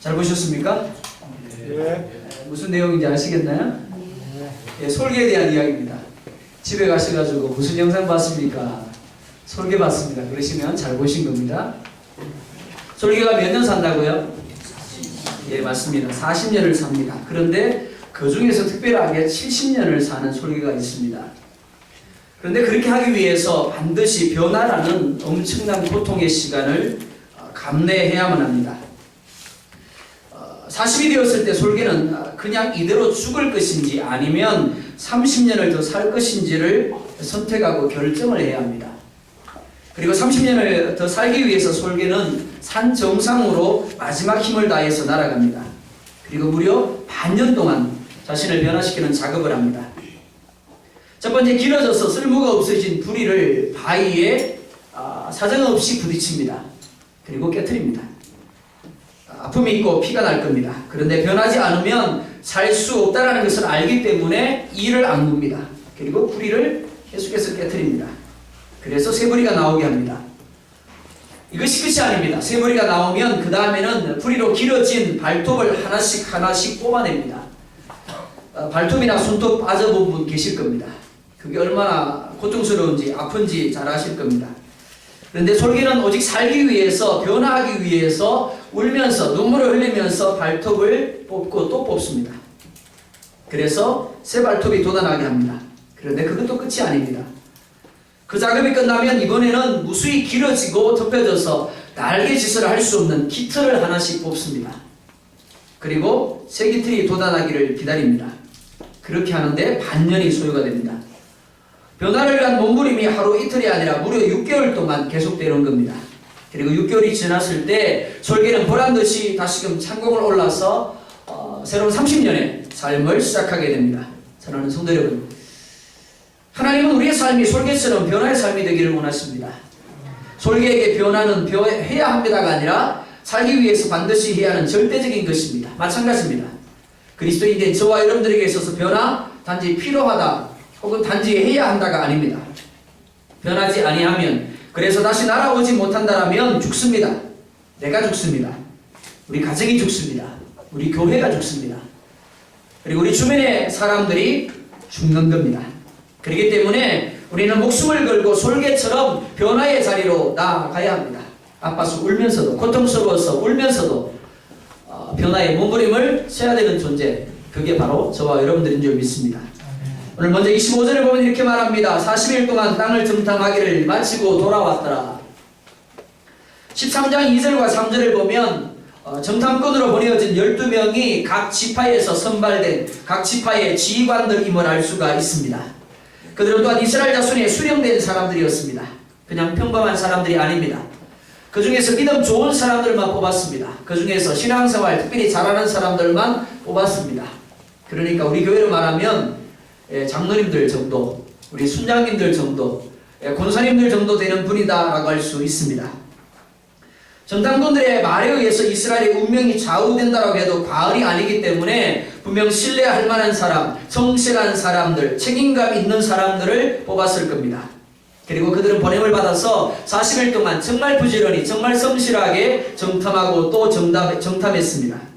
잘 보셨습니까? 무슨 내용인지 아시겠나요? 솔개에 대한 이야기입니다. 집에 가셔가지고 무슨 영상 봤습니까? 솔개 봤습니다. 그러시면 잘 보신 겁니다. 솔개가 몇 년 산다고요? 예, 맞습니다. 40년을 삽니다. 그런데 그 중에서 특별하게 70년을 사는 솔개가 있습니다. 그런데 그렇게 하기 위해서 반드시 변화라는 엄청난 고통의 시간을 감내해야만 합니다. 40이 되었을 때 솔개는 그냥 이대로 죽을 것인지 아니면 30년을 더 살 것인지를 선택하고 결정을 해야 합니다. 그리고 30년을 더 살기 위해서 솔개는 산 정상으로 마지막 힘을 다해서 날아갑니다. 그리고 무려 반년 동안 자신을 변화시키는 작업을 합니다. 첫 번째, 길어져서 쓸모가 없어진 부리를 바위에 사정없이 부딪힙니다. 그리고 깨트립니다. 아픔이 있고 피가 날 겁니다. 그런데 변하지 않으면 살 수 없다는 것을 알기 때문에 이를 안굽니다. 그리고 부리를 계속해서 깨트립니다. 그래서 쇠부리가 나오게 합니다. 이것이 끝이 아닙니다. 쇠부리가 나오면 그 다음에는 부리로 길어진 발톱을 하나씩 뽑아냅니다. 발톱이나 손톱 빠져본 분 계실 겁니다. 그게 얼마나 고통스러운지 아픈지 잘 아실 겁니다. 그런데 솔개는 오직 살기 위해서, 변화하기 위해서 울면서 눈물을 흘리면서 발톱을 뽑고 또 뽑습니다. 그래서 새 발톱이 돋아나게 합니다. 그런데 그것도 끝이 아닙니다. 그 작업이 끝나면 이번에는 무수히 길어지고 덮여져서 날개짓을 할 수 없는 깃털을 하나씩 뽑습니다. 그리고 새 깃털이 돋아나기를 기다립니다. 그렇게 하는데 반년이 소요가 됩니다. 변화를 위한 몸부림이 하루 이틀이 아니라 무려 6개월 동안 계속되는 겁니다. 그리고 6개월이 지났을 때 솔개는 보란듯이 다시금 창공을 올라서 새로운 30년의 삶을 시작하게 됩니다. 사랑하는 성도 여러분, 하나님은 우리의 삶이 솔개처럼 변화의 삶이 되기를 원하십니다. 솔개에게 변화는 해야 합니다가 아니라 살기 위해서 반드시 해야 하는 절대적인 것입니다. 마찬가지입니다. 그리스도인된 저와 여러분들에게 있어서 변화 단지 필요하다 혹은 단지 해야 한다가 아닙니다. 변하지 아니하면, 그래서 다시 날아오지 못한다라면 죽습니다. 내가 죽습니다. 우리 가정이 죽습니다. 우리 교회가 죽습니다. 그리고 우리 주변의 사람들이 죽는 겁니다. 그렇기 때문에 우리는 목숨을 걸고 솔개처럼 변화의 자리로 나아가야 합니다. 아파서 울면서도, 고통스러워서 울면서도 변화의 몸부림을 써야 되는 존재, 그게 바로 저와 여러분들인 줄 믿습니다. 오늘 먼저 25절을 보면 이렇게 말합니다. 40일 동안 땅을 정탐하기를 마치고 돌아왔더라. 13장 2절과 3절을 보면 정탐꾼으로 보내어진 12명이 각 지파에서 선발된 각 지파의 지휘관들임을 알 수가 있습니다. 그들은 또한 이스라엘 자손의 수령된 사람들이었습니다. 그냥 평범한 사람들이 아닙니다. 그 중에서 믿음 좋은 사람들만 뽑았습니다. 그 중에서 신앙생활 특별히 잘하는 사람들만 뽑았습니다. 그러니까 우리 교회로 말하면 장로님들 정도, 우리 순장님들 정도, 권사님들 정도 되는 분이다라고 할 수 있습니다. 정탐꾼들의 말에 의해서 이스라엘의 운명이 좌우된다라고 해도 과언이 아니기 때문에 분명 신뢰할 만한 사람, 성실한 사람들, 책임감 있는 사람들을 뽑았을 겁니다. 그리고 그들은 보냄을 받아서 40일 동안 정말 부지런히, 정말 성실하게 정탐하고 또 정탐했습니다.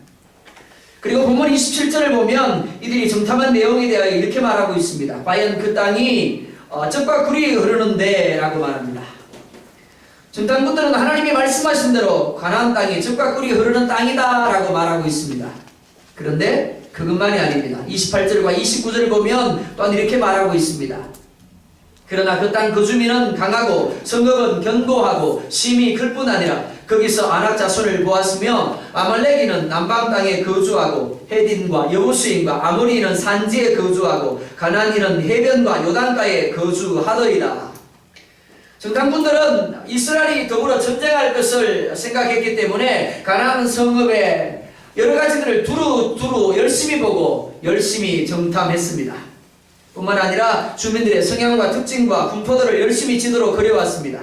그리고 본문 27절을 보면 이들이 정탐한 내용에 대하여 이렇게 말하고 있습니다. 과연 그 땅이 젖과 꿀이 흐르는데 라고 말합니다. 정탐꾼들은 하나님이 말씀하신 대로 가나안 땅이 젖과 꿀이 흐르는 땅이다 라고 말하고 있습니다. 그런데 그것만이 아닙니다. 28절과 29절을 보면 또한 이렇게 말하고 있습니다. 그러나 그 땅 그 주민은 강하고 성읍은 견고하고 심이 클 뿐 아니라 거기서 아낙 자손을 보았으며 아말렉인은 남방 땅에 거주하고 헤딘과 여부수인과 아모리인은 산지에 거주하고 가나안인은 해변과 요단가에 거주하더이다. 정탐꾼들은 이스라엘이 더불어 전쟁할 것을 생각했기 때문에 가나안 성읍의 여러 가지들을 두루 열심히 보고 열심히 정탐했습니다. 뿐만 아니라 주민들의 성향과 특징과 분포도를 열심히 지도로 그려왔습니다.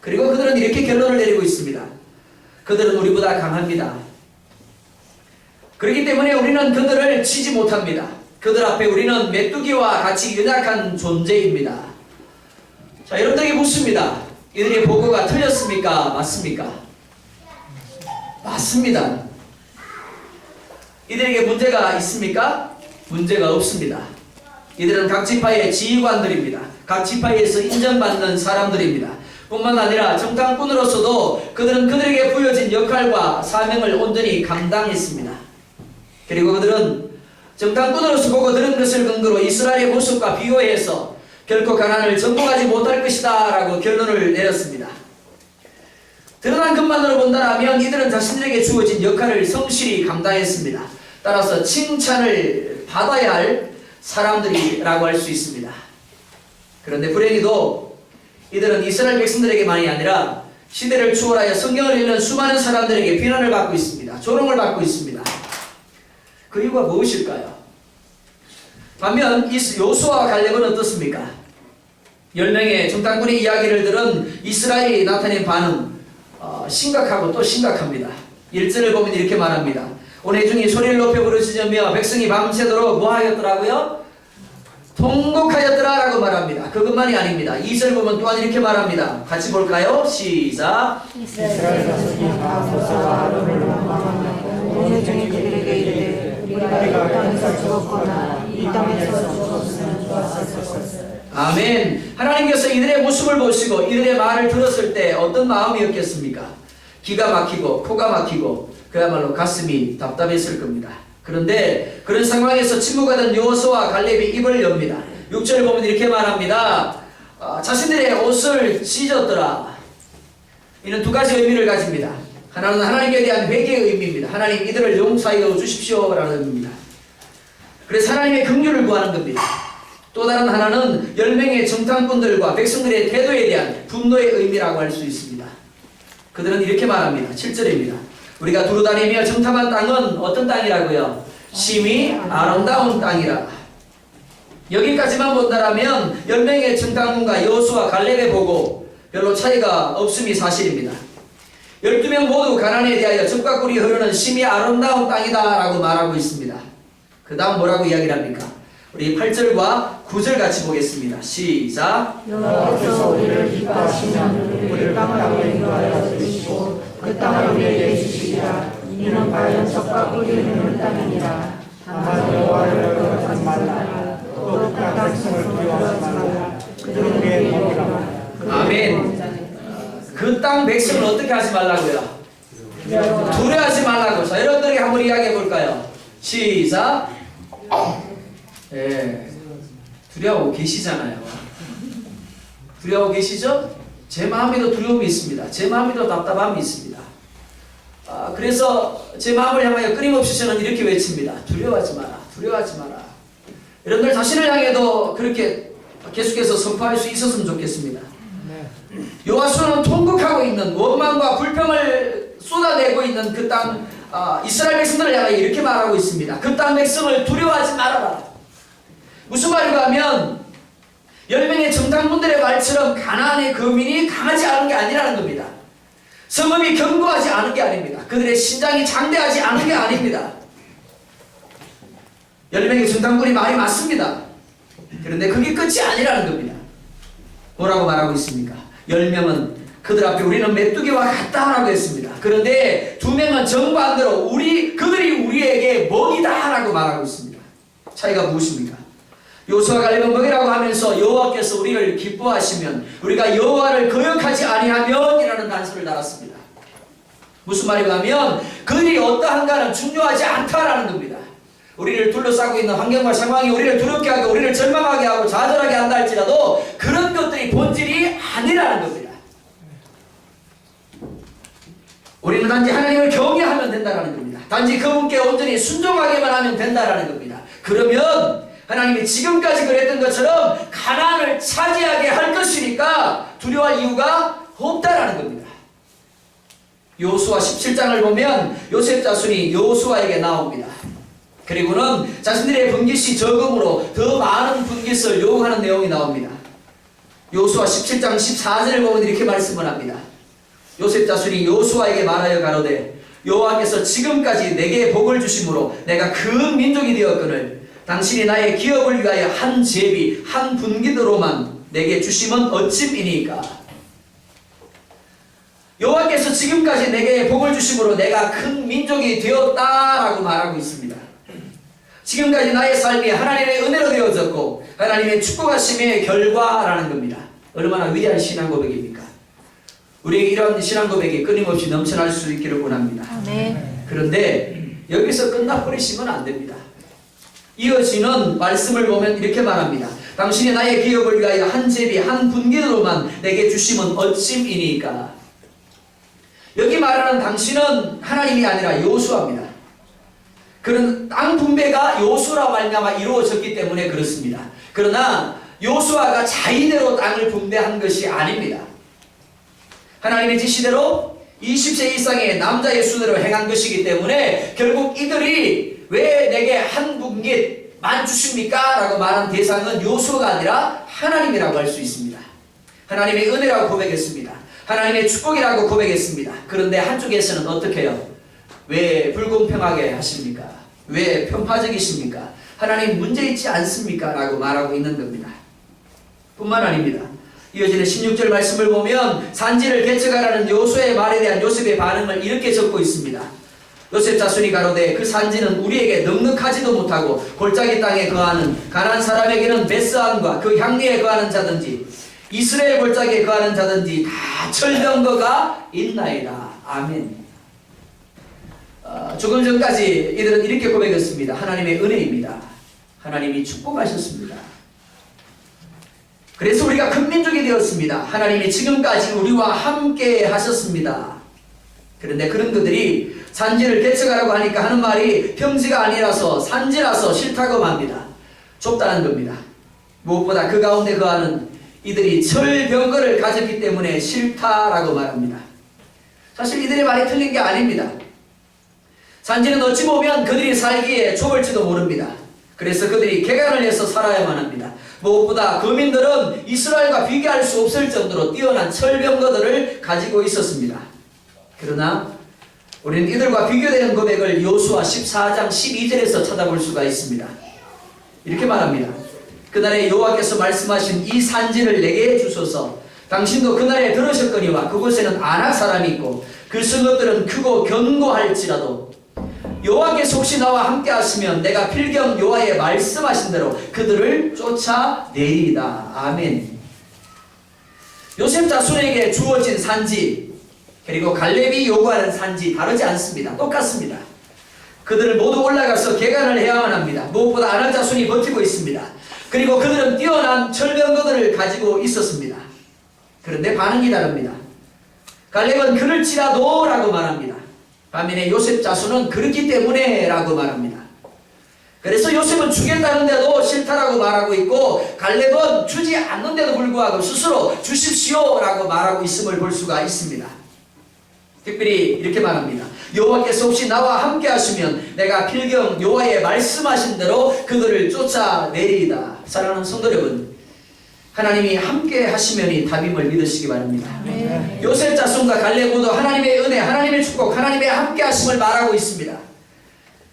그리고 그들은 이렇게 결론을 내리고 있습니다. 그들은 우리보다 강합니다. 그렇기 때문에 우리는 그들을 치지 못합니다. 그들 앞에 우리는 메뚜기와 같이 연약한 존재입니다. 자, 여러분들에게 묻습니다. 이들의 보고가 틀렸습니까? 맞습니까? 맞습니다. 이들에게 문제가 있습니까? 문제가 없습니다. 이들은 각 지파의 지휘관들입니다. 각 지파에서 인정받는 사람들입니다. 뿐만 아니라 정탐꾼으로서도 그들은 그들에게 부여진 역할과 사명을 온전히 감당했습니다. 그리고 그들은 정탐꾼으로서 보고 들은 것을 근거로 이스라엘의 모습과 비교해서 결코 가나안을 정복하지 못할 것이다 라고 결론을 내렸습니다. 드러난 것만으로 본다면 이들은 자신들에게 주어진 역할을 성실히 감당했습니다. 따라서 칭찬을 받아야 할 사람들이라고 할 수 있습니다. 그런데 불행히도 이들은 이스라엘 백성들에게만이 아니라 시대를 초월하여 성경을 읽는 수많은 사람들에게 비난을 받고 있습니다. 조롱을 받고 있습니다. 그 이유가 무엇일까요? 반면 요수아와 갈렙은 어떻습니까? 10명의 정탐꾼의 이야기를 들은 이스라엘이 나타낸 반응 심각하고 또 심각합니다. 1절을 보면 이렇게 말합니다. 온 회중이 소리를 높여 부르짖으며 백성이 밤새도록 뭐 하였더라고요? 통곡하였더라 라고 말합니다. 그것만이 아닙니다. 2절 보면 또한 이렇게 말합니다. 같이 볼까요? 시작. 이스라엘 자손이 다 모세와 아론을 원망하며 온 회중이 그들에게 이르되 우리가 이 땅에서 죽었거나 이 땅에서 죽었으면 좋았을 것을. 아멘. 하나님께서 이들의 모습을 보시고 이들의 말을 들었을 때 어떤 마음이었겠습니까? 기가 막히고 코가 막히고 그야말로 가슴이 답답했을 겁니다. 그런데 그런 상황에서 침묵하던 여호수아와 갈렙이 입을 엽니다. 6절을 보면 이렇게 말합니다. 자신들의 옷을 찢었더라. 이는 두 가지 의미를 가집니다. 하나는 하나님께 대한 회개의 의미입니다. 하나님 이들을 용서하여 주십시오 라는 의미입니다. 그래서 하나님의 긍휼을 구하는 겁니다. 또 다른 하나는 10명의 정탐꾼들과 백성들의 태도에 대한 분노의 의미라고 할 수 있습니다. 그들은 이렇게 말합니다. 7절입니다. 우리가 두루다니며 정탐한 땅은 어떤 땅이라고요? 심히 아름다운 땅이라. 여기까지만 본다라면 10명의 정탐꾼과 여호수아 갈렙의 보고 별로 차이가 없음이 사실입니다. 12명 모두 가나안에 대하여 젖과 꿀이 흐르는 심히 아름다운 땅이다 라고 말하고 있습니다. 그 다음 뭐라고 이야기를 합니까? 우리 8절과 9절 같이 보겠습니다. 시작. 여호와께서 우리를 기뻐하시면 우리를 땅으로 인도하여 주시고 그 땅을 우리에게 주시리라. 이는 과연 젖과 꿀이 흐르는 땅이니라. 다만 여호와를 거역하지 말라. 또 그 땅 백성을 두려워하지 말라. 그들은 우리의 복이라. 아멘. 그 땅 백성을 어떻게 하지 말라고요? 두려워하지 말라고. 자, 여러분들에게 한번 이야기해 볼까요? 시작. 예, 두려워하고 계시잖아요. 두려워하고 계시죠? 제 마음에도 두려움이 있습니다. 제 마음에도 답답함이 있습니다. 그래서 제 마음을 향하여 끊임없이 저는 이렇게 외칩니다. 두려워하지 마라. 두려워하지 마라. 여러분들 자신을 향해도 그렇게 계속해서 선포할 수 있었으면 좋겠습니다. 여호수아는 통곡하고 있는 원망과 불평을 쏟아내고 있는 그 땅 이스라엘 백성들을 향하여 이렇게 말하고 있습니다. 그 땅 백성을 두려워하지 말아라. 무슨 말인가 하면 10명의 정탐꾼들의 말처럼 가나안의 거민이 강하지 않은 게 아니라는 겁니다. 성읍이 견고하지 않은 게 아닙니다. 그들의 신장이 장대하지 않은 게 아닙니다. 10명의 정탐꾼이 말이 맞습니다. 그런데 그게 끝이 아니라는 겁니다. 뭐라고 말하고 있습니까? 10명은 그들 앞에 우리는 메뚜기와 같다라고 했습니다. 그런데 2명은 정반대로 그들이 우리에게 먹이다라고 말하고 있습니다. 차이가 무엇입니까? 여호수아 갈렙은 먹이라고 하면서 여호와께서 우리를 기뻐하시면 우리가 여호와를 거역하지 아니하면 이라는 단서를 달았습니다. 무슨 말인가 하면 그들이 어떠한가는 중요하지 않다라는 겁니다. 우리를 둘러싸고 있는 환경과 상황이 우리를 두렵게 하고 우리를 절망하게 하고 좌절하게 한다 할지라도 그런 것들이 본질이 아니라는 겁니다. 우리는 단지 하나님을 경외하면 된다는 겁니다. 단지 그분께 온전히 순종하기만 하면 된다는 겁니다. 그러면 하나님이 지금까지 그랬던 것처럼 가나안을 차지하게 할 것이니까 두려워할 이유가 없다라는 겁니다. 여호수아 17장을 보면 요셉 자손이 여호수아에게 나옵니다. 그리고는 자신들의 분깃이 적음으로 더 많은 분깃을 요구하는 내용이 나옵니다. 여호수아 17장 14절을 보면 이렇게 말씀을 합니다. 요셉 자손이 여호수아에게 말하여 가로되 여호와께서 지금까지 내게 복을 주심으로 내가 큰 민족이 되었거늘 당신이 나의 기업을 위하여 한 제비 한 분깃으로만 내게 주심은 어찌이니까. 여호와께서 지금까지 내게 복을 주심으로 내가 큰 민족이 되었다라고 말하고 있습니다. 지금까지 나의 삶이 하나님의 은혜로 되어졌고 하나님의 축복하심의 결과라는 겁니다. 얼마나 위대한 신앙 고백입니까? 우리에게 이런 신앙 고백이 끊임없이 넘쳐날 수 있기를 원합니다. 그런데 여기서 끝나버리시면 안 됩니다. 이어지는 말씀을 보면 이렇게 말합니다. 당신이 나의 기업을 위하여 한 제비 한 분깃으로만 내게 주심은 어찌이니까. 여기 말하는 당신은 하나님이 아니라 여호수아입니다. 그런 땅 분배가 여호수아로 말미암아 이루어졌기 때문에 그렇습니다. 그러나 여호수아가 자의대로 땅을 분배한 것이 아닙니다. 하나님의 지시대로 20세 이상의 남자의 수대로 행한 것이기 때문에 결국 이들이 왜 내게 한 분깃만 주십니까? 라고 말한 대상은 여호수아가 아니라 하나님이라고 할 수 있습니다. 하나님의 은혜라고 고백했습니다. 하나님의 축복이라고 고백했습니다. 그런데 한쪽에서는 어떻게 해요? 왜 불공평하게 하십니까? 왜 편파적이십니까? 하나님 문제 있지 않습니까? 라고 말하고 있는 겁니다. 뿐만 아닙니다. 이어지는 16절 말씀을 보면 산지를 개척하라는 여호수아의 말에 대한 요셉의 반응을 이렇게 적고 있습니다. 요셉 자손이 가로되 그 산지는 우리에게 넉넉하지도 못하고 골짜기 땅에 거하는 가나안 사람에게는 베스안과 그 향리에 거하는 자든지 이스라엘 골짜기에 거하는 자든지 다 철병거가 있나이다. 아멘. 조금 전까지 이들은 이렇게 고백했습니다. 하나님의 은혜입니다. 하나님이 축복하셨습니다. 그래서 우리가 큰 민족이 되었습니다. 하나님이 지금까지 우리와 함께 하셨습니다. 그런데 그런 그들이 산지를 개척하라고 하니까 하는 말이 평지가 아니라서 산지라서 싫다고 합니다. 좁다는 겁니다. 무엇보다 그 가운데 거하는 이들이 철병거를 가졌기 때문에 싫다라고 말합니다. 사실 이들의 말이 틀린 게 아닙니다. 산지는 어찌 보면 그들이 살기에 좁을지도 모릅니다. 그래서 그들이 개간을 해서 살아야만 합니다. 무엇보다 거민들은 이스라엘과 비교할 수 없을 정도로 뛰어난 철병거들을 가지고 있었습니다. 그러나 우리는 이들과 비교되는 고백을 여호수아 14장 12절에서 찾아볼 수가 있습니다. 이렇게 말합니다. 그날에 여호와께서 말씀하신 이 산지를 내게 주소서. 당신도 그날에 들으셨거니와 그곳에는 아낙 사람이 있고 그 성읍들은 크고 견고할지라도 여호와께서 혹시 나와 함께 하시면 내가 필경 여호와의 말씀하신 대로 그들을 쫓아내리이다. 아멘. 요셉 자손에게 주어진 산지 그리고 갈렙이 요구하는 산지 다르지 않습니다. 똑같습니다. 그들은 모두 올라가서 개간을 해야만 합니다. 무엇보다 아낙 자손이 버티고 있습니다. 그리고 그들은 뛰어난 철병거들을 가지고 있었습니다. 그런데 반응이 다릅니다. 갈렙은 그럴지라도 라고 말합니다. 반면에 요셉 자손은 그렇기 때문에 라고 말합니다. 그래서 요셉은 주겠다는데도 싫다라고 말하고 있고 갈렙은 주지 않는데도 불구하고 스스로 주십시오 라고 말하고 있음을 볼 수가 있습니다. 특별히 이렇게 말합니다. 여호와께서 혹시 나와 함께 하시면 내가 필경 여호와의 말씀하신 대로 그들을 쫓아내리이다. 사랑하는 성도 여러분, 하나님이 함께 하시면이 답임을 믿으시기 바랍니다. 네. 요셉 자손과 갈렙 모두 하나님의 은혜, 하나님의 축복, 하나님의 함께 하심을 말하고 있습니다.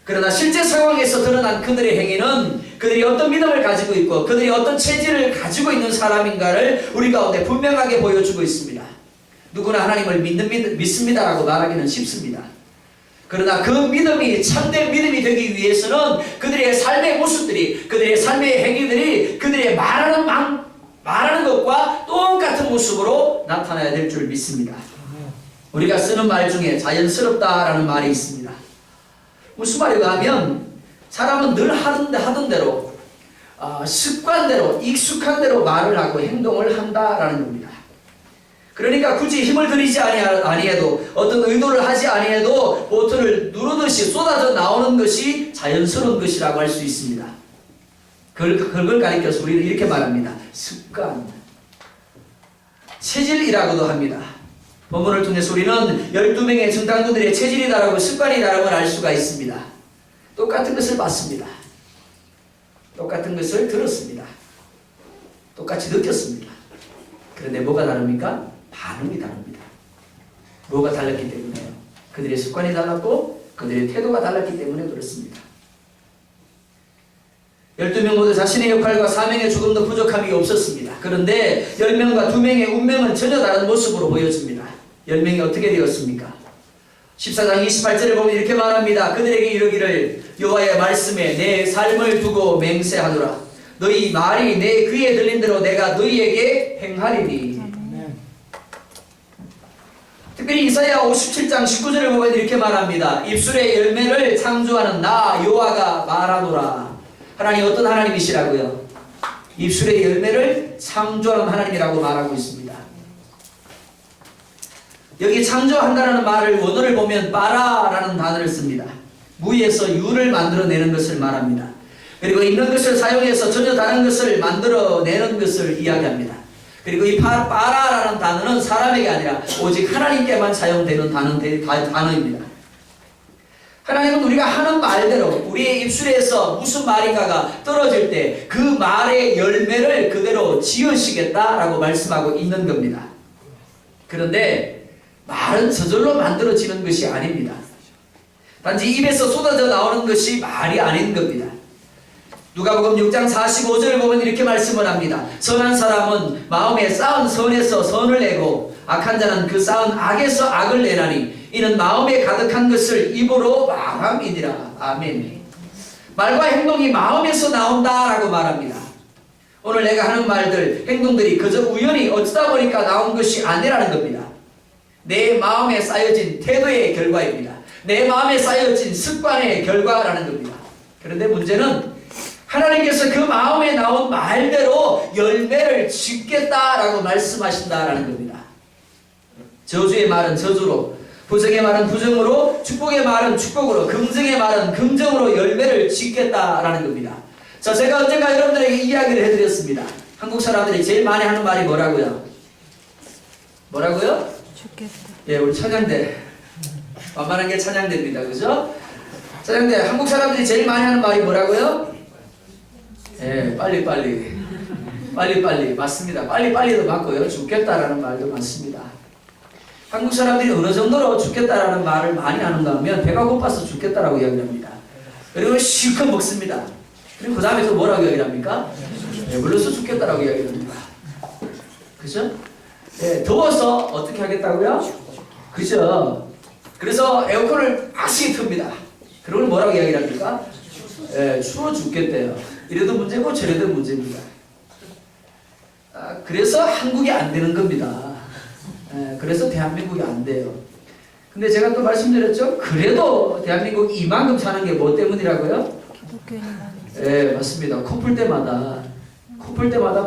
그러나 실제 상황에서 드러난 그들의 행위는 그들이 어떤 믿음을 가지고 있고 그들이 어떤 체질을 가지고 있는 사람인가를 우리 가운데 분명하게 보여주고 있습니다. 누구나 하나님을 믿습니다라고 말하기는 쉽습니다. 그러나 그 믿음이 참된 믿음이 되기 위해서는 그들의 삶의 모습들이, 그들의 삶의 행위들이 그들의 말하는 것과 똑같은 모습으로 나타나야 될 줄 믿습니다. 우리가 쓰는 말 중에 자연스럽다라는 말이 있습니다. 무슨 말인가 하면 사람은 늘 하던 대로 습관대로 익숙한 대로 말을 하고 행동을 한다라는 겁니다. 그러니까 굳이 힘을 들이지 아니해도 어떤 의도를 하지 아니해도 보트를 누르듯이 쏟아져 나오는 것이 자연스러운 것이라고 할 수 있습니다. 그걸 가리켜서 우리는 이렇게 말합니다. 습관, 체질이라고도 합니다. 본문을 통해서 우리는 12명의 정당군들의 체질이다라고 습관이다라고 알 수가 있습니다. 똑같은 것을 봤습니다. 똑같은 것을 들었습니다. 똑같이 느꼈습니다. 그런데 뭐가 다릅니까? 반응이 다릅니다. 뭐가 달랐기 때문에요? 그들의 습관이 달랐고 그들의 태도가 달랐기 때문에 그렇습니다. 12명 모두 자신의 역할과 사명에 조금 더 부족함이 없었습니다. 그런데 10명과 2명의 운명은 전혀 다른 모습으로 보여집니다. 열명이 어떻게 되었습니까? 14장 28절에 보면 이렇게 말합니다. 그들에게 이르기를 여호와의 말씀에 내 삶을 두고 맹세하노라. 너희 말이 내 귀에 들린 대로 내가 너희에게 행하리니. 특별히 이사야 57장 19절을 보면 이렇게 말합니다. 입술의 열매를 창조하는 나 여호와가 말하노라. 하나님 어떤 하나님이시라고요? 입술의 열매를 창조하는 하나님이라고 말하고 있습니다. 여기 창조한다는 말을 원어를 보면 빠라라는 단어를 씁니다. 무에서 유를 만들어내는 것을 말합니다. 그리고 있는 것을 사용해서 전혀 다른 것을 만들어내는 것을 이야기합니다. 그리고 이 빠라라는 단어는 사람에게 아니라 오직 하나님께만 사용되는 단어입니다. 하나님은 우리가 하는 말대로 우리의 입술에서 무슨 말인가가 떨어질 때 그 말의 열매를 그대로 지으시겠다라고 말씀하고 있는 겁니다. 그런데 말은 저절로 만들어지는 것이 아닙니다. 단지 입에서 쏟아져 나오는 것이 말이 아닌 겁니다. 누가복음 6장 45절을 보면 이렇게 말씀을 합니다. 선한 사람은 마음에 쌓은 선에서 선을 내고 악한 자는 그 쌓은 악에서 악을 내나니 이는 마음에 가득한 것을 입으로 말함이니라. 아멘. 말과 행동이 마음에서 나온다라고 말합니다. 오늘 내가 하는 말들, 행동들이 그저 우연히 어쩌다 보니까 나온 것이 아니라는 겁니다. 내 마음에 쌓여진 태도의 결과입니다. 내 마음에 쌓여진 습관의 결과라는 겁니다. 그런데 문제는 하나님께서 그 마음에 나온 말대로 열매를 짓겠다라고 말씀하신다라는 겁니다. 저주의 말은 저주로, 부정의 말은 부정으로, 축복의 말은 축복으로, 긍정의 말은 긍정으로 열매를 짓겠다라는 겁니다. 자, 제가 언젠가 여러분들에게 이야기를 해드렸습니다. 한국 사람들이 제일 많이 하는 말이 뭐라고요? 뭐라고요? 죽겠다. 예, 우리 찬양대. 만만한 게 찬양대입니다. 그죠? 찬양대. 한국 사람들이 제일 많이 하는 말이 뭐라고요? 예, 빨리빨리. 빨리빨리. 맞습니다. 빨리빨리도 맞고요. 죽겠다라는 말도 맞습니다. 한국 사람들이 어느 정도로 죽겠다라는 말을 많이 하는가 하면 배가 고파서 죽겠다라고 이야기합니다. 그리고 실컷 먹습니다. 그리고 그 다음에 또 뭐라고 이야기를 합니까? 배불러서 죽겠다라고 이야기를 합니다. 그죠? 예, 더워서 어떻게 하겠다고요? 그죠? 그래서 에어컨을 빡시게 틉니다. 그러고 뭐라고 이야기를 합니까? 예, 추워 죽겠대요. 이래도 문제고 저래도 문제입니다. 그래서 한국이 안 되는 겁니다. 예, 그래서 대한민국이 안 돼요. 근데 제가 또 말씀드렸죠? 그래도 대한민국 이만큼 사는 게 뭐 때문이라고요? 예, 맞습니다. 코풀 때마다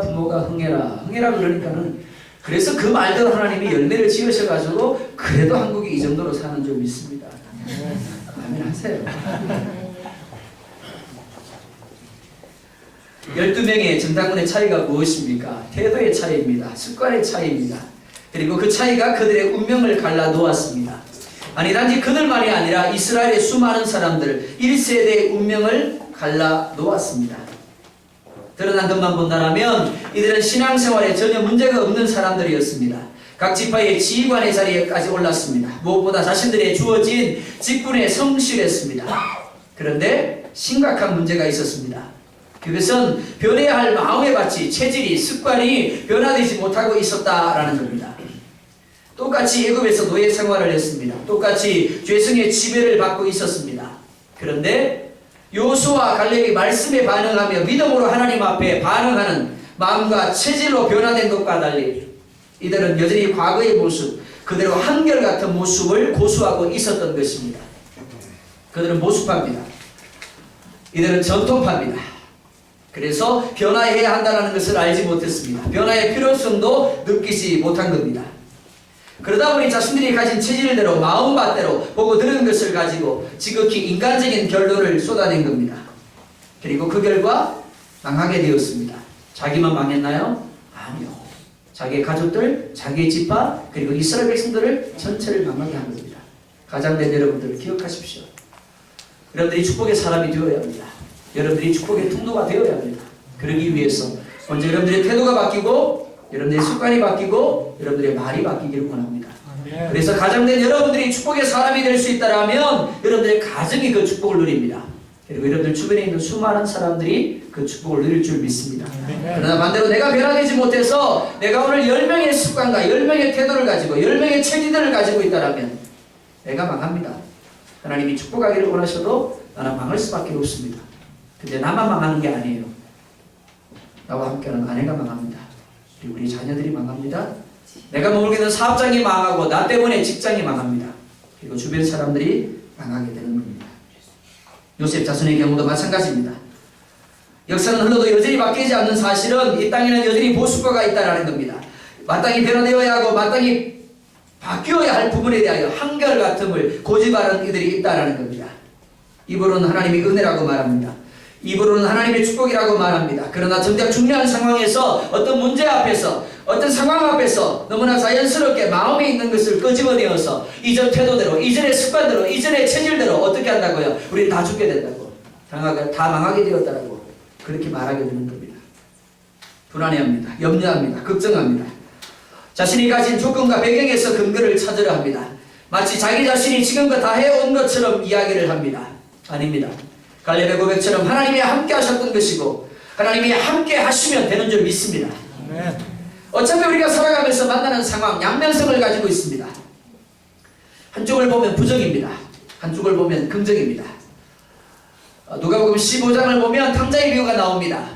부모가 흥해라 그러니까는 그래서 그 말대로 하나님이 열매를 지으셔가지고 그래도 한국이 이 정도로 사는 줄 믿습니다. 아멘 하세요. 12명의 정당군의 차이가 무엇입니까? 태도의 차이입니다. 습관의 차이입니다. 그리고 그 차이가 그들의 운명을 갈라 놓았습니다. 아니 단지 그들만이 아니라 이스라엘의 수많은 사람들 1세대의 운명을 갈라 놓았습니다. 드러난 것만 본다면 이들은 신앙생활에 전혀 문제가 없는 사람들이었습니다. 각 지파의 지휘관의 자리에까지 올랐습니다. 무엇보다 자신들의 주어진 직분에 성실했습니다. 그런데 심각한 문제가 있었습니다. 그것은 변해야 할 마음의 밭이, 체질이, 습관이 변화되지 못하고 있었다라는 겁니다. 똑같이 애굽에서 노예 생활을 했습니다. 똑같이 죄성의 지배를 받고 있었습니다. 그런데 여호수아와 갈렙이 말씀에 반응하며 믿음으로 하나님 앞에 반응하는 마음과 체질로 변화된 것과 달리 이들은 여전히 과거의 모습, 그대로 한결같은 모습을 고수하고 있었던 것입니다. 그들은 모습파입니다. 이들은 전통파입니다. 그래서 변화해야 한다는 것을 알지 못했습니다. 변화의 필요성도 느끼지 못한 겁니다. 그러다 보니 자신들이 가진 체질대로 마음밭대로 보고 들은 것을 가지고 지극히 인간적인 결론을 쏟아낸 겁니다. 그리고 그 결과 망하게 되었습니다. 자기만 망했나요? 아니요. 자기의 가족들, 자기의 지파, 그리고 이스라엘 백성들을 전체를 망하게 한 겁니다. 가장된 여러분들 기억하십시오. 여러분들이 축복의 사람이 되어야 합니다. 여러분들이 축복의 통로가 되어야 합니다. 그러기 위해서 먼저 여러분들의 태도가 바뀌고 여러분들의 습관이 바뀌고 여러분들의 말이 바뀌기를 원합니다. 그래서 가장된 여러분들이 축복의 사람이 될 수 있다면 여러분들의 가정이 그 축복을 누립니다. 그리고 여러분들 주변에 있는 수많은 사람들이 그 축복을 누릴 줄 믿습니다. 그러나 반대로 내가 변화되지 못해서 내가 오늘 10명의 습관과 10명의 태도를 가지고 10명의 체질들을 가지고 있다면 내가 망합니다. 하나님이 축복하기를 원하셔도 나는 망할 수밖에 없습니다. 근데 나만 망하는 게 아니에요. 나와 함께하는 아내가 망합니다. 그리고 우리 자녀들이 망합니다. 내가 머물고 있는 사업장이 망하고 나 때문에 직장이 망합니다. 그리고 주변 사람들이 망하게 되는 겁니다. 요셉 자손의 경우도 마찬가지입니다. 역사는 흘러도 여전히 바뀌지 않는 사실은 이 땅에는 여전히 보수과가 있다는 겁니다. 마땅히 변화되어야 하고 마땅히 바뀌어야 할 부분에 대하여 한결같음을 고집하는 이들이 있다는 겁니다. 입으로는 하나님의 은혜라고 말합니다. 입으로는 하나님의 축복이라고 말합니다. 그러나 정작 중요한 상황에서 어떤 문제 앞에서 어떤 상황 앞에서 너무나 자연스럽게 마음에 있는 것을 끄집어내어서 이전 태도대로 이전의 습관대로 이전의 체질대로 어떻게 한다고요? 우리는 다 죽게 된다고 다 망하게 되었다라고 그렇게 말하게 되는 겁니다. 불안해합니다. 염려합니다. 걱정합니다. 자신이 가진 조건과 배경에서 근거를 찾으려 합니다. 마치 자기 자신이 지금껏 다 해온 것처럼 이야기를 합니다. 아닙니다. 갈렙의 고백처럼 하나님이 함께 하셨던 것이고 하나님이 함께 하시면 되는 줄 믿습니다. 어차피 우리가 살아가면서 만나는 상황 양면성을 가지고 있습니다. 한쪽을 보면 부정입니다. 한쪽을 보면 긍정입니다. 누가복음 15장을 보면 탕자의 비유가 나옵니다.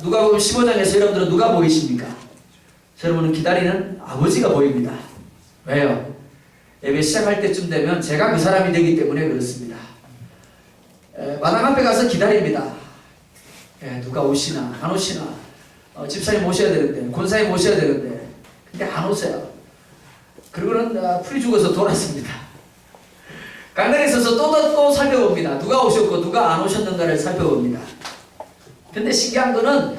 누가복음 15장에서 여러분들은 누가 보이십니까? 여러분은 기다리는 아버지가 보입니다. 왜요? 예배 시작할 때쯤 되면 제가 그 사람이 되기 때문에 그렇습니다. 마당 앞에 가서 기다립니다. 누가 오시나 안 오시나 집사님 모셔야 되는데 권사님 모셔야 되는데 근데 안 오세요. 그리고는 풀이 죽어서 돌았습니다. 강단에 서서 또 살펴봅니다. 누가 오셨고 누가 안 오셨는가를 살펴봅니다. 근데 신기한 거는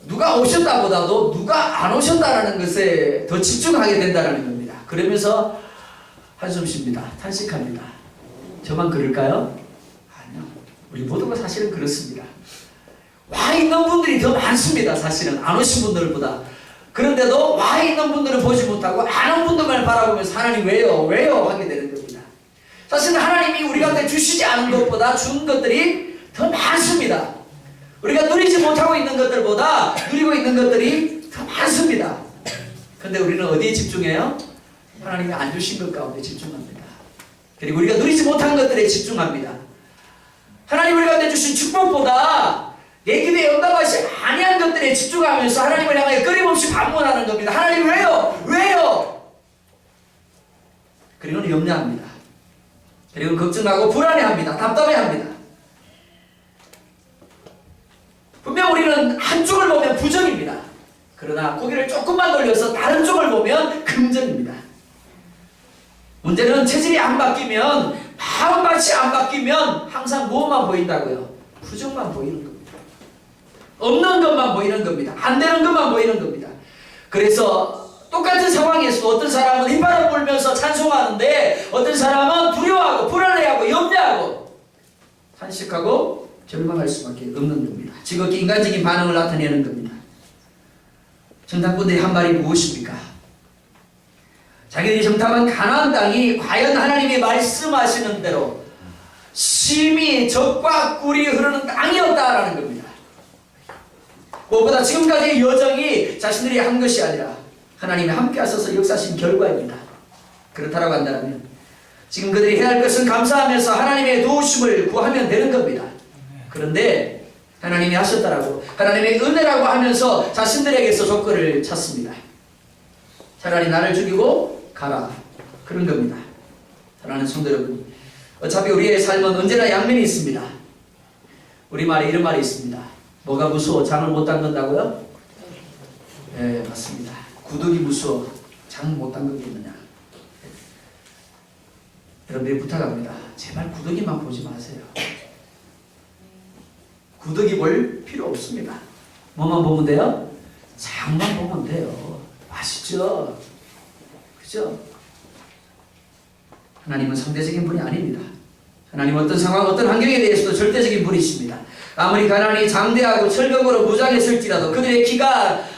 누가 오셨다보다도 누가 안 오셨다라는 것에 더 집중하게 된다는 겁니다. 그러면서 한숨 쉽니다. 탄식합니다. 저만 그럴까요? 아니요. 우리 모두가 사실은 그렇습니다. 와 있는 분들이 더 많습니다. 사실은 안 오신 분들보다. 그런데도 와 있는 분들은 보지 못하고 안 온 분들만 바라보면서 하나님 왜요? 왜요? 하게 되는 겁니다. 사실은 하나님이 우리한테 주시지 않은 것보다 준 것들이 더 많습니다. 우리가 누리지 못하고 있는 것들보다 누리고 있는 것들이 더 많습니다. 그런데 우리는 어디에 집중해요? 하나님이 안 주신 것 가운데 집중합니다. 그리고 우리가 누리지 못한 것들에 집중합니다. 하나님 우리 가운데 주신 축복보다 내 기도에 응답하시 아니한 것들에 집중하면서 하나님을 향하여 끊임없이 반문하는 겁니다. 하나님 왜요? 왜요? 그리고는 염려합니다. 그리고 걱정하고 불안해합니다. 답답해합니다. 분명 우리는 한쪽을 보면 부정입니다. 그러나 고개를 조금만 돌려서 다른 쪽을 보면 긍정입니다. 문제는 체질이 안 바뀌면 마음밭이 안 바뀌면 항상 무엇만 보인다고요? 부정만 보이는 겁니다. 없는 것만 보이는 겁니다. 안 되는 것만 보이는 겁니다. 그래서 똑같은 상황에서 어떤 사람은 휘파람 불면서 찬송하는데 어떤 사람은 두려워하고 불안해하고 염려하고 탄식하고 절망할 수밖에 없는 겁니다. 지극히 인간적인 반응을 나타내는 겁니다. 정탐꾼들이 한 말이 무엇입니까? 자기들이 정탐한 가나안 땅이 과연 하나님이 말씀하시는 대로 심히 젖과 꿀이 흐르는 땅이었다라는 겁니다. 무엇보다 지금까지의 여정이 자신들이 한 것이 아니라 하나님이 함께 하셔서 역사하신 결과입니다. 그렇다라고 한다면 지금 그들이 해야 할 것은 감사하면서 하나님의 도우심을 구하면 되는 겁니다. 그런데 하나님이 하셨다라고 하나님의 은혜라고 하면서 자신들에게서 조건을 찾습니다. 차라리 나를 죽이고 가라 그런 겁니다. 사랑하는 성도 여러분, 어차피 우리의 삶은 언제나 양면이 있습니다. 우리말에 이런 말이 있습니다. 뭐가 무서워? 장을 못 담근다고요? 네, 맞습니다. 구덕이 무서워 장 못 담그겠느냐. 여러분들이 부탁합니다. 제발 구덕이만 보지 마세요. 구덕이 볼 필요 없습니다. 뭐만 보면 돼요? 장만 보면 돼요. 아시죠? 그죠? 하나님은 상대적인 분이 아닙니다. 하나님은 어떤 상황, 어떤 환경에 대해서도 절대적인 분이십니다. 아무리 가난이 장대하고 철벽으로 무장했을지라도 그들의 키가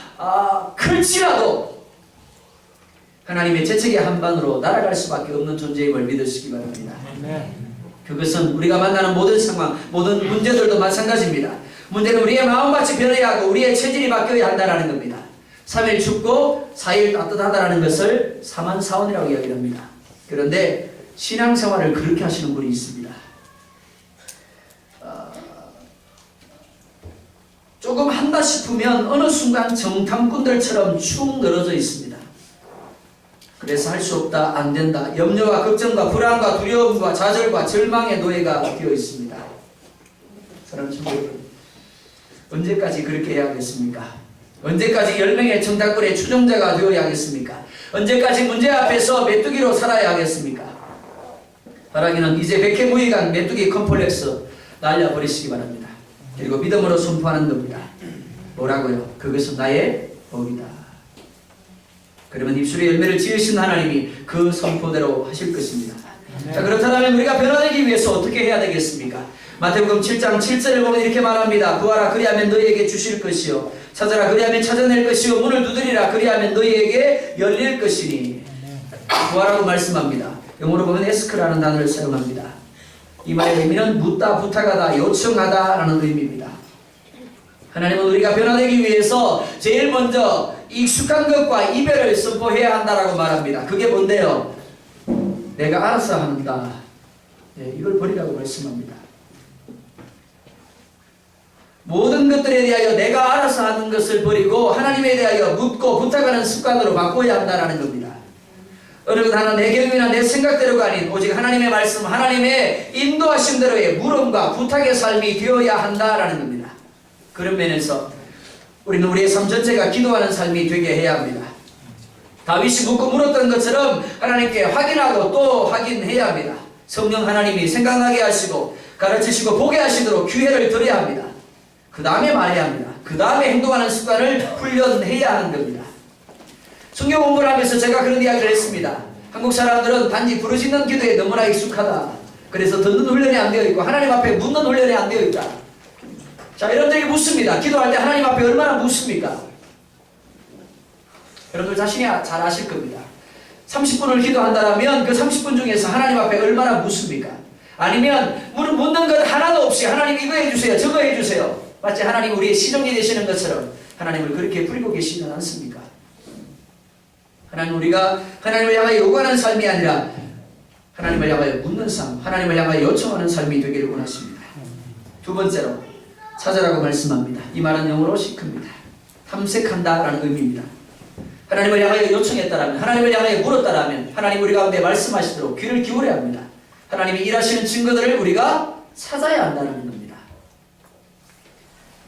클지라도 하나님의 재책의 한반으로 날아갈 수밖에 없는 존재임을 믿으시기 바랍니다. 그것은 우리가 만나는 모든 상황, 모든 문제들도 마찬가지입니다. 문제는 우리의 마음같이 변해야 하고 우리의 체질이 바뀌어야 한다는 겁니다. 3일 춥고 4일 따뜻하다는 것을 사만사원이라고 이야기합니다. 그런데 신앙생활을 그렇게 하시는 분이 있습니다. 조금 한다 싶으면 어느 순간 정탐꾼들처럼 축 늘어져 있습니다. 그래서 할 수 없다, 안 된다, 염려와 걱정과 불안과 두려움과 좌절과 절망의 노예가 되어 있습니다. 사랑하는 친구 여러분, 언제까지 그렇게 해야 하겠습니까? 언제까지 10명의 정탐꾼의 추종자가 되어야 하겠습니까? 언제까지 문제 앞에서 메뚜기로 살아야 하겠습니까? 바라기는 이제 백해무익한 메뚜기 컴플렉스 날려버리시기 바랍니다. 그리고 믿음으로 선포하는 겁니다. 뭐라고요? 그것은 나의 복이다. 그러면 입술에 열매를 지으신 하나님이 그 선포대로 하실 것입니다. 자, 그렇다면 우리가 변화되기 위해서 어떻게 해야 되겠습니까? 마태복음 7장 7절을 보면 이렇게 말합니다. 구하라 그리하면 너희에게 주실 것이요 찾아라 그리하면 찾아낼 것이요 문을 두드리라 그리하면 너희에게 열릴 것이니. 구하라고 말씀합니다. 영어로 보면 ask라는 단어를 사용합니다. 이 말의 의미는 묻다, 부탁하다, 요청하다 라는 의미입니다. 하나님은 우리가 변화되기 위해서 제일 먼저 익숙한 것과 이별을 선포해야 한다라고 말합니다. 그게 뭔데요? 내가 알아서 한다. 이걸 버리라고 말씀합니다. 모든 것들에 대하여 내가 알아서 하는 것을 버리고 하나님에 대하여 묻고 부탁하는 습관으로 바꿔야 한다는 겁니다. 어느 것 하나 내 경험이나 내 생각대로가 아닌 오직 하나님의 말씀, 하나님의 인도하심대로의 물음과 부탁의 삶이 되어야 한다라는 겁니다. 그런 면에서 우리는 우리의 삶 전체가 기도하는 삶이 되게 해야 합니다. 다윗이 묻고 물었던 것처럼 하나님께 확인하고 또 확인해야 합니다. 성령 하나님이 생각나게 하시고 가르치시고 보게 하시도록 기회를 드려야 합니다. 그 다음에 말해야 합니다. 그 다음에 행동하는 습관을 훈련해야 하는 겁니다. 성경 공부를 하면서 제가 그런 이야기를 했습니다. 한국 사람들은 단지 부르짖는 기도에 너무나 익숙하다. 그래서 듣는 훈련이 안 되어 있고 하나님 앞에 묻는 훈련이 안 되어 있다. 자, 여러분들이 묻습니다. 기도할 때 하나님 앞에 얼마나 묻습니까? 여러분들 자신이 잘 아실 겁니다. 30분을 기도한다면 그 30분 중에서 하나님 앞에 얼마나 묻습니까? 아니면 묻는 것 하나도 없이 하나님 이거 해주세요, 저거 해주세요. 마치 하나님 우리의 시종이 되시는 것처럼 하나님을 그렇게 부리고 계시지 않습니까? 하나님 우리가 하나님을 향하여 요구하는 삶이 아니라 하나님을 향하여 묻는 삶, 하나님을 향하여 요청하는 삶이 되기를 원하십니다. 두 번째로 찾으라고 말씀합니다. 이 말은 영어로 시크입니다. 탐색한다라는 의미입니다. 하나님을 향하여 요청했다라면, 하나님을 향하여 물었다라면 하나님 우리 가운데 말씀하시도록 귀를 기울여야 합니다. 하나님이 일하시는 증거들을 우리가 찾아야 한다는 겁니다.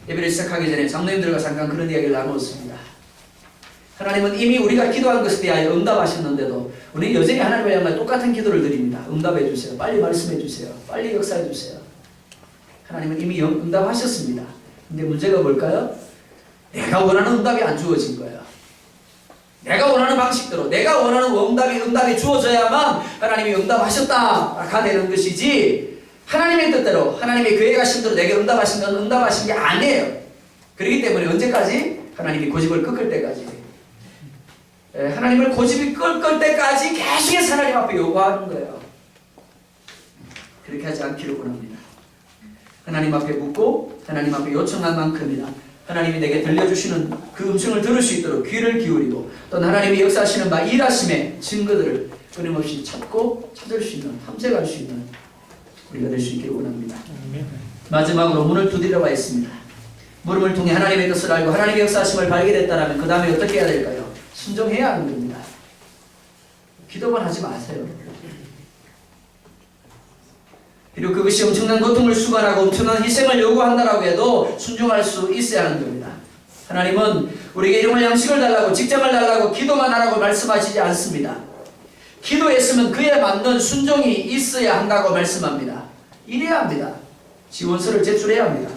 예배를 시작하기 전에 장로님들과 잠깐 그런 이야기를 나누었습니다. 하나님은 이미 우리가 기도한 것에 대하여 응답하셨는데도 우리 여전히 하나님을 향하여 똑같은 기도를 드립니다. 응답해 주세요. 빨리 말씀해 주세요. 빨리 역사해 주세요. 하나님은 이미 응답하셨습니다. 근데 문제가 뭘까요? 내가 원하는 응답이 안 주어진 거예요. 내가 원하는 방식대로 내가 원하는 응답이 주어져야만 하나님이 응답하셨다가 되는 것이지 하나님의 뜻대로 하나님의 계획하신 대로 내게 응답하신 건 응답하신 게 아니에요. 그렇기 때문에 언제까지? 하나님이 고집을 꺾을 때까지, 하나님을 고집이 꺾을 때까지 계속해서 하나님 앞에 요구하는 거예요. 그렇게 하지 않기를 원합니다. 하나님 앞에 묻고 하나님 앞에 요청한 만큼이나 하나님이 내게 들려주시는 그 음성을 들을 수 있도록 귀를 기울이고 또는 하나님이 역사하시는 바 일하심의 증거들을 끊임없이 찾고 찾을 수 있는, 탐색할 수 있는 우리가 될 수 있기를 원합니다. 마지막으로 문을 두드려봐 있습니다. 물음을 통해 하나님의 뜻을 알고 하나님의 역사하심을 발견했다면 그 다음에 어떻게 해야 될까요? 순종해야 하는 겁니다. 기도만 하지 마세요. 비록 그것이 엄청난 고통을 수반하고 엄청난 희생을 요구한다라고 해도 순종할 수 있어야 하는 겁니다. 하나님은 우리에게 일용할 양식을 달라고, 직장을 달라고, 기도만 하라고 말씀하시지 않습니다. 기도했으면 그에 맞는 순종이 있어야 한다고 말씀합니다. 이래야 합니다. 지원서를 제출해야 합니다.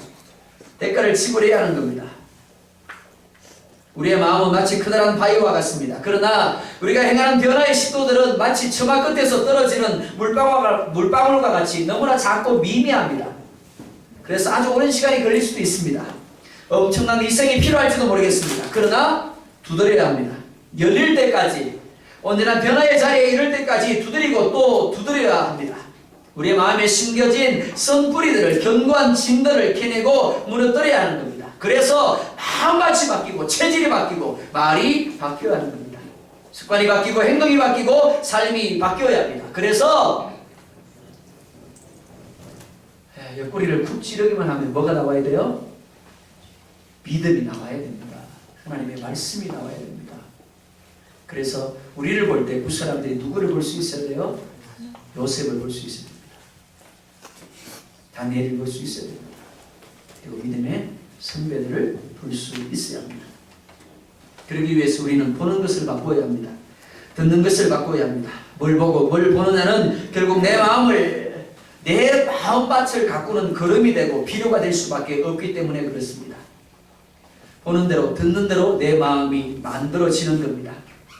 대가를 지불해야 하는 겁니다. 우리의 마음은 마치 커다란 바위와 같습니다. 그러나 우리가 행하는 변화의 시도들은 마치 처마 끝에서 떨어지는 물방울과 같이 너무나 작고 미미합니다. 그래서 아주 오랜 시간이 걸릴 수도 있습니다. 엄청난 희생이 필요할지도 모르겠습니다. 그러나 두드려야 합니다. 열릴 때까지, 온전한 변화의 자리에 이를 때까지 두드리고 또 두드려야 합니다. 우리의 마음에 심겨진 썬뿌리들을, 견고한 진들을 캐내고 무너뜨려야 하는 겁니다. 그래서 마음같이 바뀌고 체질이 바뀌고 말이 바뀌어야 하는 겁니다. 습관이 바뀌고 행동이 바뀌고 삶이 바뀌어야 합니다. 그래서 옆구리를 쿡 찌르기만 하면 뭐가 나와야 돼요? 믿음이 나와야 됩니다. 하나님의 말씀이 나와야 됩니다. 그래서 우리를 볼 때 그 사람들이 누구를 볼 수 있어야 돼요? 요셉을 볼 수 있어야 됩니다. 다니엘을 볼 수 있어야 됩니다. 그리고 믿음의 선배들을 볼 수 있어야 합니다. 그러기 위해서 우리는 보는 것을 바꿔야 합니다. 듣는 것을 바꿔야 합니다. 뭘 보고 뭘 보느냐는 결국 내 마음밭을 가꾸는 걸음이 되고 비료가 될 수밖에 없기 때문에 그렇습니다. 보는 대로 듣는 대로 내 마음이 만들어지는 겁니다.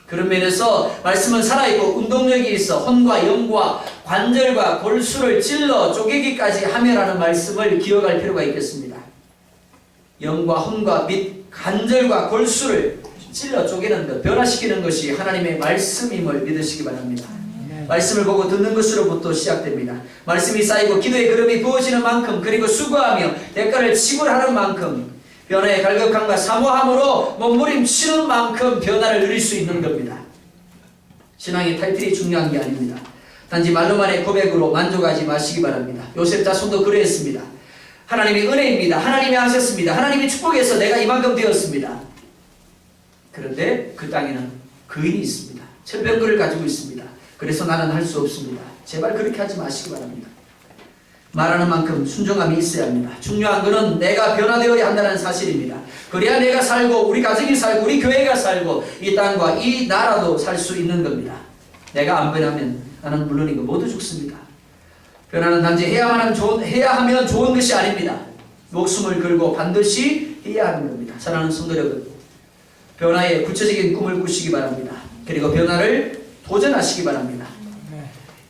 그런 면에서 말씀은 살아있고 운동력이 있어 혼과 영과 관절과 골수를 찔러 쪼개기까지 하며라는 말씀을 기억할 필요가 있겠습니다. 영과 혼과 및 관절과 골수를 찔러 쪼개는 것, 변화시키는 것이 하나님의 말씀임을 믿으시기 바랍니다. 말씀을 보고 듣는 것으로부터 시작됩니다. 말씀이 쌓이고 기도의 걸음이 부어지는 만큼, 그리고 수고하며 대가를 지불하는 만큼, 변화의 갈급함과 사모함으로 몸부림치는 만큼 변화를 누릴 수 있는 겁니다. 신앙의 타이틀이 중요한 게 아닙니다. 단지 말로만의 고백으로 만족하지 마시기 바랍니다. 요셉 자손도 그랬습니다. 하나님이 은혜입니다. 하나님이 하셨습니다. 하나님이 축복해서 내가 이만큼 되었습니다. 그런데 그 땅에는 거인이 있습니다. 철병거를 가지고 있습니다. 그래서 나는 할 수 없습니다. 제발 그렇게 하지 마시기 바랍니다. 말하는 만큼 순종함이 있어야 합니다. 중요한 것은 내가 변화되어야 한다는 사실입니다. 그래야 내가 살고 우리 가정이 살고 우리 교회가 살고 이 땅과 이 나라도 살 수 있는 겁니다. 내가 안 변하면 나는 물론이고 모두 죽습니다. 변화는 단지 해야 하면 좋은 것이 아닙니다. 목숨을 걸고 반드시 해야 하는 겁니다. 사랑하는 성도 여러분, 변화의 구체적인 꿈을 꾸시기 바랍니다. 그리고 변화를 도전하시기 바랍니다.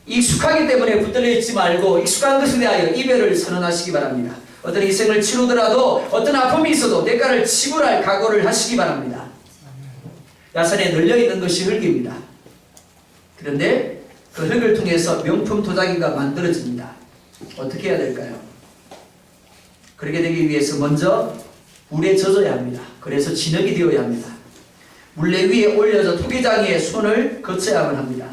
익숙하기 때문에 붙들려 있지 말고 익숙한 것에 대하여 이별을 선언하시기 바랍니다. 어떤 희생을 치르더라도 어떤 아픔이 있어도 대가를 지불할 각오를 하시기 바랍니다. 야산에 널려있는 것이 흙입니다. 그런데 그 흙을 통해서 명품 도자기가 만들어집니다. 어떻게 해야 될까요? 그렇게 되기 위해서 먼저 물에 젖어야 합니다. 그래서 진흙이 되어야 합니다. 물레 위에 올려서 토기장이에 손을 거쳐야만 합니다.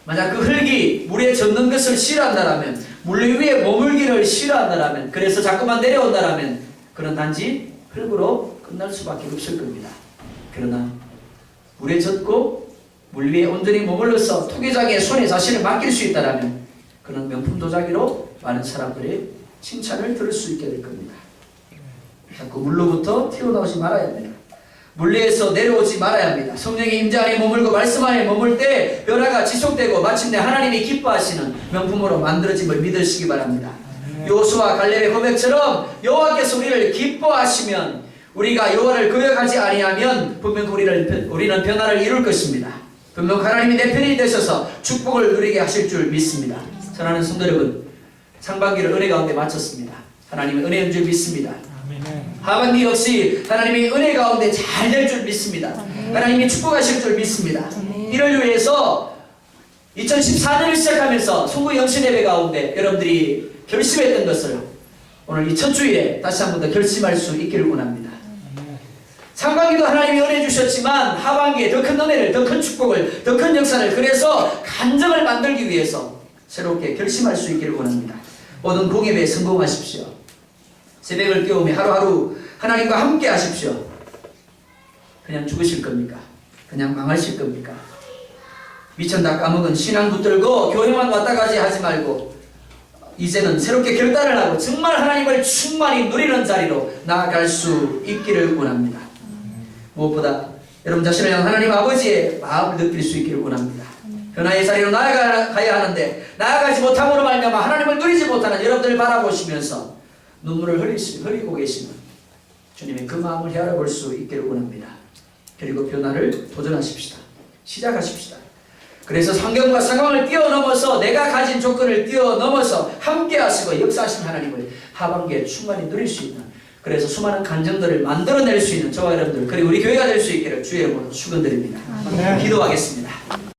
만약 그 흙이 물에 젖는 것을 싫어한다면, 물레 위에 머물기를 싫어한다면, 그래서 자꾸만 내려온다면 그는 단지 흙으로 끝날 수밖에 없을 겁니다. 그러나 물에 젖고 물 위에 온전히 머물러서 토기장의 손에 자신을 맡길 수 있다면 그는 명품 도자기로 많은 사람들의 칭찬을 들을 수 있게 될 겁니다. 자꾸 물로부터 튀어나오지 말아야 합니다. 물리에서 내려오지 말아야 합니다. 성령의 임재 안에 머물고 말씀 안에 머물 때 변화가 지속되고 마침내 하나님이 기뻐하시는 명품으로 만들어짐을 믿으시기 바랍니다. 요수와 갈렙의 고백처럼 여호와께서 우리를 기뻐하시면, 우리가 여호와를 거역하지 아니하면 분명 우리는 변화를 이룰 것입니다. 분명 하나님이 내 편이 되셔서 축복을 누리게 하실 줄 믿습니다. 사랑하는 성도 여러분, 상반기를 은혜 가운데 마쳤습니다. 하나님의 은혜인 줄 믿습니다. 하반기 역시 하나님의 은혜 가운데 잘 될 줄 믿습니다. 하나님이 축복하실 줄 믿습니다. 이를 위해서 2014년을 시작하면서 송구 영신 예배 가운데 여러분들이 결심했던 것을 오늘 이 첫 주일에 다시 한 번 더 결심할 수 있기를 원합니다. 상반기도 하나님이 은혜 주셨지만 하반기에 더 큰 은혜를, 더 큰 축복을, 더 큰 역사를, 그래서 간증을 만들기 위해서 새롭게 결심할 수 있기를 원합니다. 모든 공예배에 성공하십시오. 새벽을 깨우며 하루하루 하나님과 함께 하십시오. 그냥 죽으실 겁니까? 그냥 망하실 겁니까? 미천다 까먹은 신앙 붙들고 교회만 왔다 가지 하지 말고 이제는 새롭게 결단을 하고 정말 하나님을 충만히 누리는 자리로 나아갈 수 있기를 원합니다. 무엇보다 여러분 자신을 향한 하나님 아버지의 마음을 느낄 수 있기를 원합니다. 변화의 자리로 나아가야 하는데 나아가지 못함으로 말미암아 하나님을 누리지 못하는 여러분들을 바라보시면서 눈물을 흘리고 계시는 주님의 그 마음을 헤아려 볼 수 있기를 원합니다. 그리고 변화를 도전하십시다. 시작하십시다. 그래서 환경과 상황을 뛰어넘어서 내가 가진 조건을 뛰어넘어서 함께 하시고 역사하신 하나님을 하반기에 충만히 누릴 수 있는, 그래서 수많은 간증들을 만들어낼 수 있는 저와 여러분들, 그리고 우리 교회가 될 수 있기를 주의 이름으로 축원드립니다. 기도하겠습니다.